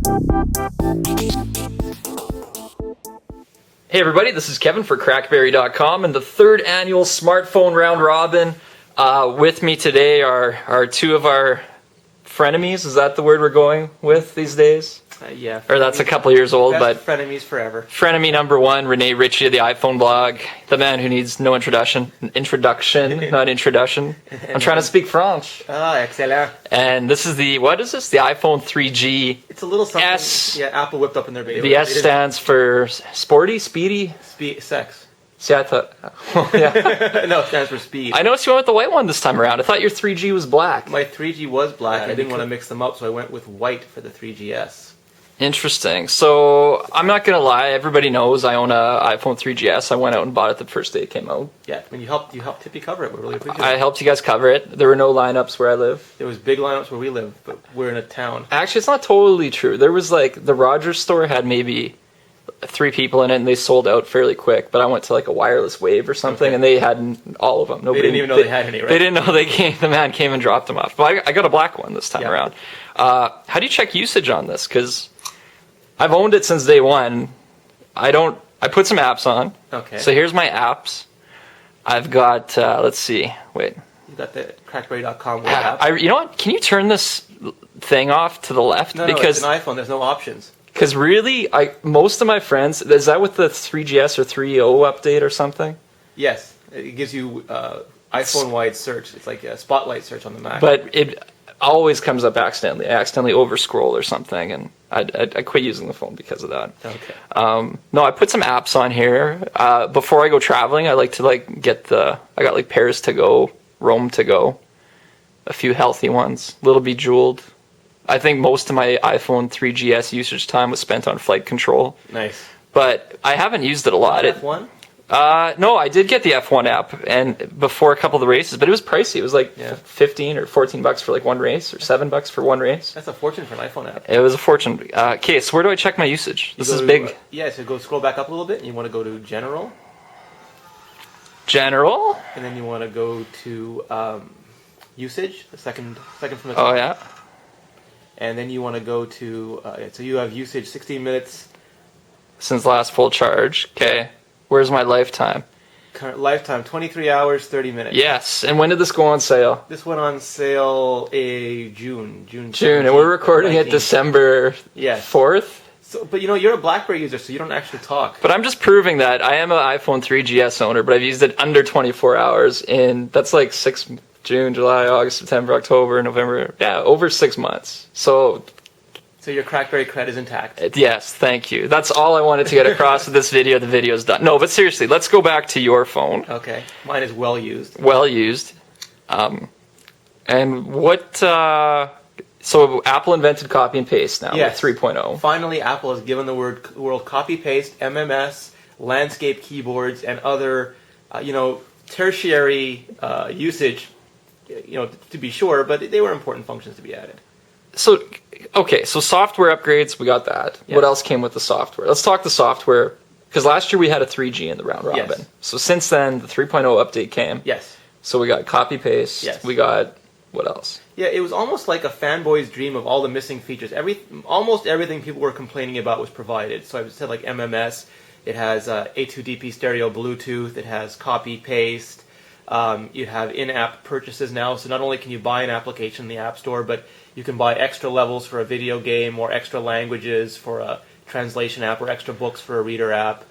Hey everybody, this is Kevin for CrackBerry.com and the third annual smartphone round robin. With me today are two of our frenemies. Is that the word we're going with these days? Yeah. Or that's a couple years old, best but frenemies forever. Frenemy number one, Rene, Ritchie of the iPhone blog, the man who needs no introduction. Not introduction. I'm trying to speak French. Ah, excellent. And this is what is this? The iPhone 3G. It's a little something. S. Yeah, Apple whipped up in their baby. The S stands for sporty, speedy. Sex. See, I thought, yeah. No, it stands for speed. I noticed you went with the white one this time around. I thought your 3G was black. My 3G was black. I didn't want to mix them up, so I went with white for the 3GS. Interesting. So, I'm not going to lie. Everybody knows I own a iPhone 3GS. I went out and bought it the first day it came out. Yeah, I mean, you helped TiPb cover it. We really appreciate it. I helped you guys cover it. There were no lineups where I live. There was big lineups where we live, but we're in a town. Actually, it's not totally true. There was the Rogers store had maybe 3 people in it, and they sold out fairly quick. But I went to a wireless wave or something, and they had all of them. They didn't even know they had any, right? They didn't know the man came and dropped them off. But I got a black one this time around. How do you check usage on this? Because I've owned it since day one. I put some apps on. Okay. So here's my apps. I've got, let's see, wait. You got the CrackBerry.com web app. You know what? Can you turn this thing off to the left? No, because it's an iPhone. There's no options. Because really, most of my friends, is that with the 3GS or 3.0 update or something? Yes. It gives you iPhone-wide search. It's like a spotlight search on the Mac. But it always comes up accidentally. I accidentally overscroll or something, and I quit using the phone because of that. Okay. No, I put some apps on here. Before I go traveling, I like to I got Paris to go, Rome to go, a few healthy ones, Little Bejeweled. I think most of my iPhone 3GS usage time was spent on flight control. Nice. But I haven't used it a lot. F1? No, I did get the F1 app and before a couple of the races, but it was pricey. It was 15 or $14 for one race, or $7 for one race. That's a fortune for an iPhone app. It was a fortune. Okay, so where do I check my usage? This is big. So go scroll back up a little bit, and you want to go to General. General? And then you want to go to Usage, the second from the top. Oh, yeah. And then you want to go to, so you have usage 16 minutes. Since last full charge. Okay. Where's my lifetime? Current lifetime, 23 hours, 30 minutes. Yes. And when did this go on sale? This went on sale June. And we're recording 19th. it December 4th? So, but you're a BlackBerry user, so you don't actually talk. But I'm just proving that I am an iPhone 3GS owner, but I've used it under 24 hours that's 6 June, July, August, September, October, November. Yeah, over 6 months. So your CrackBerry cred is intact. Yes, thank you. That's all I wanted to get across with this video. The video's done. No, but seriously, let's go back to your phone. Okay. Mine is well used. Well used. And what... so Apple invented copy and paste now with 3.0. Finally, Apple has given the world copy paste, MMS, landscape keyboards, and other, tertiary usage, to be sure, but they were important functions to be added. So, okay, so software upgrades, we got that. Yes. What else came with the software? Let's talk the software, because last year we had a 3G in the round robin. Yes. So since then, the 3.0 update came. Yes. So we got copy paste. Yes. We got, what else? Yeah, it was almost like a fanboy's dream of all the missing features. Almost everything people were complaining about was provided. So I said MMS, it has A2DP stereo Bluetooth, it has copy paste. You have in-app purchases now, so not only can you buy an application in the App Store, but you can buy extra levels for a video game, or extra languages for a translation app, or extra books for a reader app.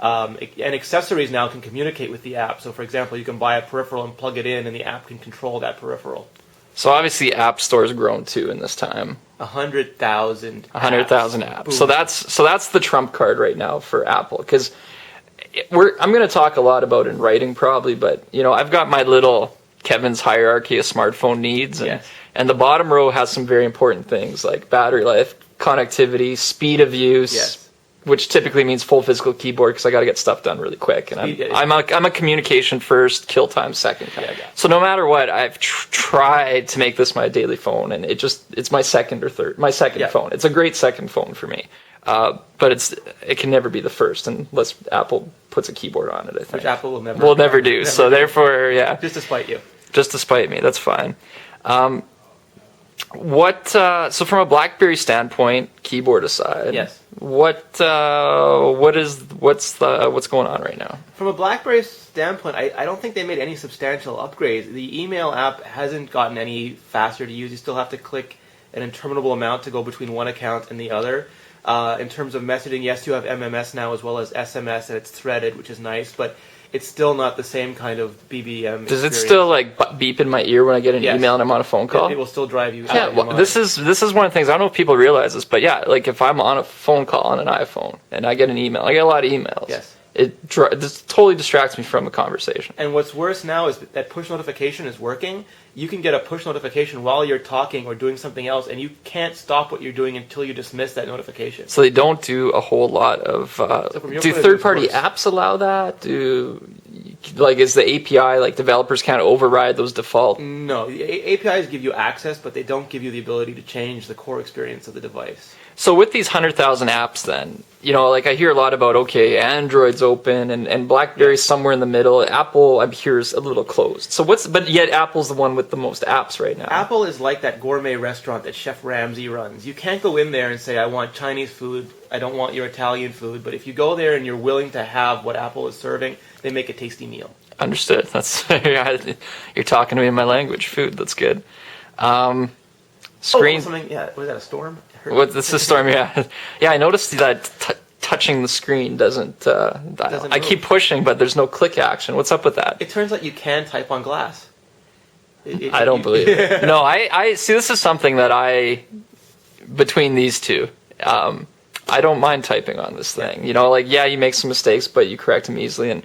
And accessories now can communicate with the app. So, for example, you can buy a peripheral and plug it in, and the app can control that peripheral. So obviously App Store's grown too in this time. 100,000 apps. Boom. So that's the trump card right now for Apple, because I'm going to talk a lot about in writing probably, but I've got my little Kevin's hierarchy of smartphone needs, and the bottom row has some very important things like battery life, connectivity, speed of use, which typically means full physical keyboard because I got to get stuff done really quick, and I'm a communication first, kill time second. So no matter what, I've tried to make this my daily phone, and it's my second phone. It's a great second phone for me. But it can never be the first unless Apple puts a keyboard on it, I think. Which Apple will never do. So therefore, Just to spite you. Just to spite me, that's fine. So from a BlackBerry standpoint, keyboard aside, Yes. what's going on right now? From a BlackBerry standpoint, I don't think they made any substantial upgrades. The email app hasn't gotten any faster to use. You still have to click an interminable amount to go between one account and the other. In terms of messaging, yes, you have MMS now as well as SMS, and it's threaded, which is nice, but it's still not the same kind of BBM Does it experience. still like beep in my ear when I get an Yes. email and I'm on a phone call? It will still drive you. Yeah, well, this is one of the things, I don't know if people realize this, but yeah, like if I'm on a phone call on an iPhone and I get an email, I get a lot of emails. Yes. This totally distracts me from a conversation. And what's worse now is that push notification is working. You can get a push notification while you're talking or doing something else, and you can't stop what you're doing until you dismiss that notification. So they don't do a whole lot of. from your Do point of view, third-party it's worse. apps allow that? Is the API, like developers can't override those default? No, the APIs give you access, but they don't give you the ability to change the core experience of the device. So with these 100,000 apps, then like I hear a lot about Android's open and BlackBerry's somewhere in the middle. Apple, I'm here, is a little closed. So but yet Apple's the one with the most apps right now. Apple is like that gourmet restaurant that Chef Ramsay runs. You can't go in there and say, I want Chinese food, I don't want your Italian food, but if you go there and you're willing to have what Apple is serving, they make a tasty meal. Understood. That's you're talking to me in my language. Food. That's good. Screen. Something. Yeah, was that a storm? This is storm. Yeah, yeah. I noticed that touching the screen doesn't. I keep pushing, but there's no click action. What's up with that? It turns out you can type on glass. I don't believe it. No, I see. This is something that between these two, I don't mind typing on this thing. You make some mistakes, but you correct them easily. And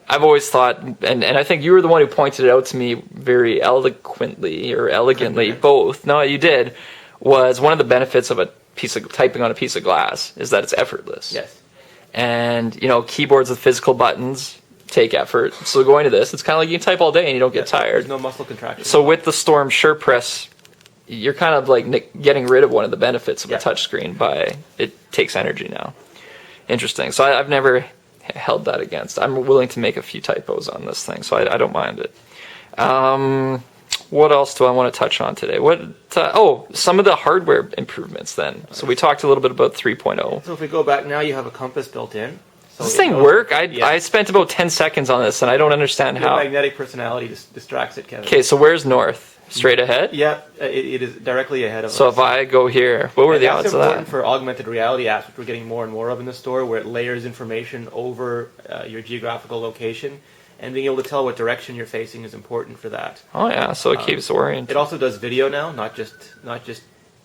I've always thought, and I think you were the one who pointed it out to me very eloquently or elegantly, both. No, you did. Was one of the benefits of typing on a piece of glass is that it's effortless. Yes. And keyboards with physical buttons take effort. So going to this, it's kind of like you can type all day and you don't get tired. There's no muscle contraction. So with the Storm SurePress, you're kind of like getting rid of one of the benefits of a touchscreen by it takes energy now. Interesting. So I've never held that against. I'm willing to make a few typos on this thing, so I don't mind it. What else do I want to touch on today? Some of the hardware improvements then. So we talked a little bit about 3.0. So if we go back now, you have a compass built in. So Does this thing work? I spent about 10 seconds on this, and I don't understand Your how. magnetic personality distracts it, Kevin. Okay, so where's north? Straight ahead? Yeah, it is directly ahead of us. So if I go here, what were the odds of that? That's important for augmented reality apps, which we're getting more and more of in the store, where it layers information over your geographical location. And being able to tell what direction you're facing is important for that. Oh yeah, so it keeps oriented. It also does video now, not just.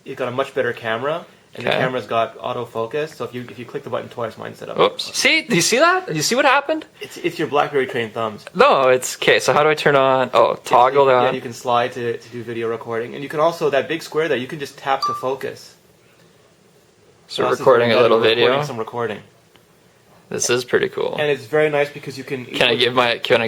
It's got a much better camera, and the camera's got autofocus. So if you click the button twice, mine set up. Oops. See? Do you see that? Do you see what happened? It's your BlackBerry trained thumbs. No, it's okay. So how do I turn on? Oh, toggle Yeah, down. you can slide to do video recording, and you can also that big square there. You can just tap to focus. So recording a little video. Some recording. This is pretty cool. And it's very nice because you can. Can I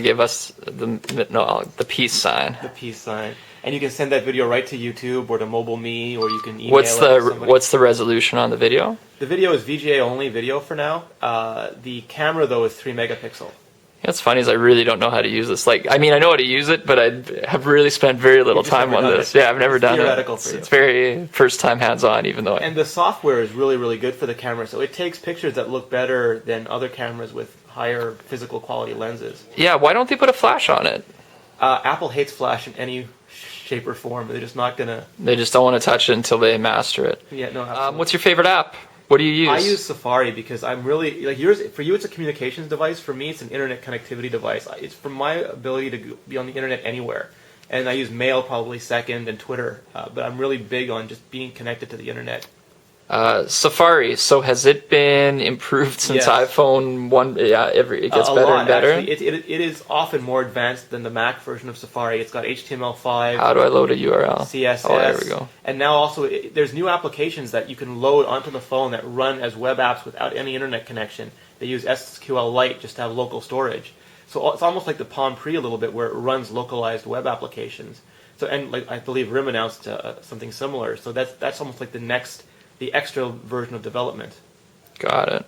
give us the peace sign? The peace sign, and you can send that video right to YouTube or to Mobile Me, or you can email What's it to somebody. What's the resolution on the video? The video is VGA only video for now. The camera though is 3 megapixel. What's funny is I really don't know how to use this. I know how to use it, but I have really spent very little time on this. Yeah, I've never done it. It's very first time hands-on, even though. And the software is really, really good for the camera. So it takes pictures that look better than other cameras with higher physical quality lenses. Yeah, why don't they put a flash on it? Apple hates flash in any shape or form. They're just not gonna. They just don't want to touch it until they master it. Yeah, no. Absolutely. What's your favorite app? What do you use? I use Safari because I'm really like yours. For you, it's a communications device. For me, it's an internet connectivity device. It's for my ability to be on the internet anywhere. And I use Mail probably second, and Twitter. But I'm really big on just being connected to the internet. Safari. So has it been improved since iPhone 1? Yeah, it gets better lot, and better. Actually. It is often more advanced than the Mac version of Safari. It's got HTML5. How do I load a URL? CSS. Oh, there we go. And now also there's new applications that you can load onto the phone that run as web apps without any internet connection. They use SQLite just to have local storage. So it's almost like the Palm Pre a little bit, where it runs localized web applications. So I believe RIM announced something similar. So that's almost like the extra version of development. Got it.